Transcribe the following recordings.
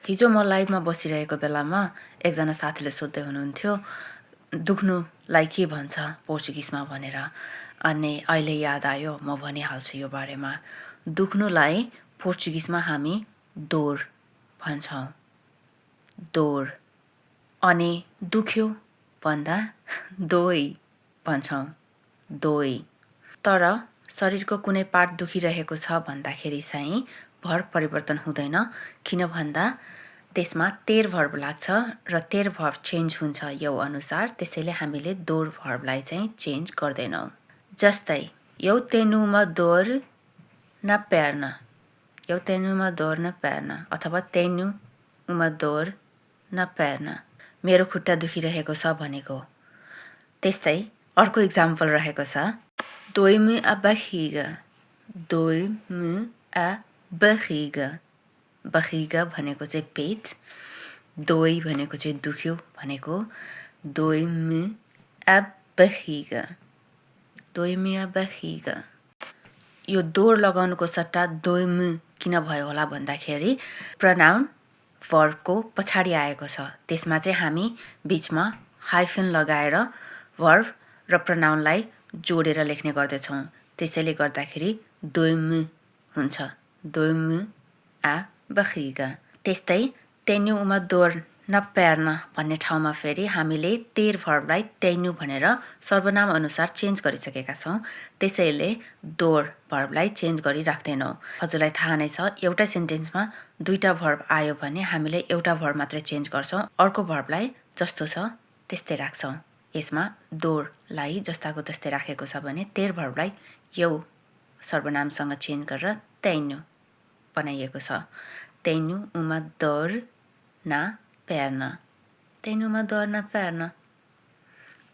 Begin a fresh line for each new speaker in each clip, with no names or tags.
हिजो म लाइभमा बसिरहेको बेलामा एकजना साथीले सोध्दै हुनुहुन्थ्यो दुख्नुलाई के भन्छ पोर्चुगिजमा भनेर। अनि अहिले याद आयो, म भनिहाल्छु यो बारेमा। दुख्नुलाई पोर्चुगिजमा हामी dor भन्छौँ। dor। अनि दुख्यो भन्दा doi भन्छौँ। doi। तर शरीरको कुनै पार्ट दुखिरहेको छ भन्दाखेरि चाहिँ भर्ब परिवर्तन हुँदैन, किन भन्दा त्यसमा तेर भर्ब लाग्छ र तेर भर्ब चेन्ज हुन्छ यो अनुसार, त्यसैले हामीले dor भर्बलाई चाहिँ चेन्ज गर्दैनौँ। जस्तै eu tenho uma dor na perna। eu tenho uma dor na perna अथवा tenho uma dor na perna। मेरो खुट्टा दुखिरहेको छ भनेको। त्यस्तै अर्को इक्जाम्पल रहेको छ dói-me a barriga। dói-me a barriga। barriga भनेको चाहिँ पेट, dói भनेको चाहिँ दुख्यो भनेको, dói-me a barriga। dói-me a barriga। यो dor लगाउनुको सट्टा dói-me किन भयो होला भन्दाखेरि प्रनाउन भर्बको पछाडि आएको छ, त्यसमा चाहिँ हामी बीचमा हाइफन लगाएर भर्ब र प्रनाउनलाई जोडेर लेख्ने गर्दछौँ, त्यसैले गर्दाखेरि dói-me हुन्छ। dói-me a barriga। त्यस्तै tenho uma dor na perna भन्ने ठाउँमा फेरि हामीले तेर भर्बलाई tenho भनेर सर्वनाम अनुसार चेन्ज गरिसकेका छौँ, त्यसैले dor भर्बलाई चेन्ज गरी राख्दैनौँ। हजुरलाई थाहा नै छ, एउटै सेन्टेन्समा दुईटा भर्ब आयो भने हामीले एउटा भर्ब मात्रै चेन्ज गर्छौँ, अर्को भर्बलाई जस्तो छ त्यस्तै राख्छौँ। यसमा dor-लाई जस्ताको तस्तै राखेको छ भने तेर भर्बलाई यो सर्वनामसँग चेन्ज गरेर tenho बनाइएको छ। tenho uma dor na perna। tenho uma dor na perna।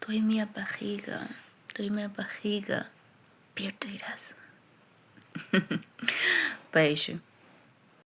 dói-me a barriga। dói-me a barriga। पेट दुखिरहेछ। Beijo।